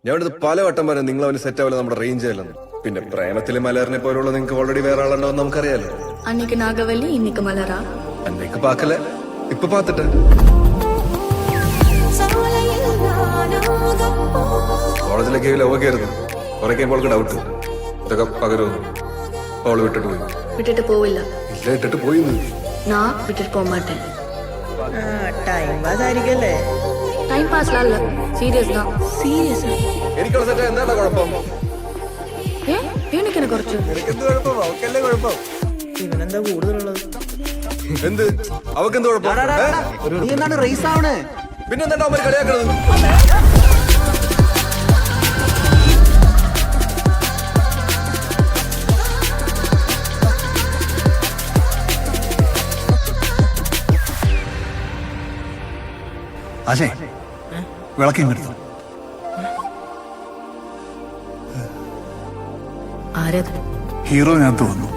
ഞാൻ ഇവിടുന്ന് പലവട്ടം പറയാം നിങ്ങൾ അവന് സെറ്റ് ആവില്ല നമ്മുടെ റേഞ്ച് ആയില്ലെന്ന്. പിന്നെ പ്രേമത്തിലെ മലറിനെ പോലുള്ള നിങ്ങൾക്ക് ഓൾറെഡി വേറെ ആളുണ്ടാവും നമുക്കറിയാലോ. അന്നേക്ക് നാഗവല്ലി ഇന്നിക്ക് മലറാ അന്നേക്ക് പാക്കല ഇപ്പൊ പാത്തിട്ട് കോളേജിലേക്ക് ലവൊക്കെയായിരുന്നു. കുറെ കഴിയുമ്പോൾ അവൾക്ക് ഡൗട്ട് ഇതൊക്കെ പകരുമെന്ന്. അവള് വിട്ടിട്ട് പോയി. വിട്ടിട്ട് പോവില്ല. ഇല്ല, ഇട്ടിട്ട് പോയി. ഞാൻ വിട്ടിട്ട് പോകാൻ മാട്ടേൻ. ടൈം പാസ് ആയിരിക്കല്ലേ? ടൈം പാസ് അല്ല, സീരിയസ് தான். സീരിയസ് എനിക്കുള്ള സെറ്റ് എന്താ കുഴപ്പം? എനിക്കെന്നെ കുറച്ച് എന്ത് കുഴപ്പം? അവക്കല്ലേ കുഴപ്പം? ഇവനെന്താ കൂടുതലുള്ളത്? എന്ത് അവക്കെന്ത് കുഴപ്പം? നീ എന്താണ് റേസ് ആവണേ? പിന്നെന്താ അവന്മാര് കളിയാക്കണത്? ആശേ വിളക്കും കിട്ടും. ആരത്? ഹീറോയിനകത്ത് വന്നു.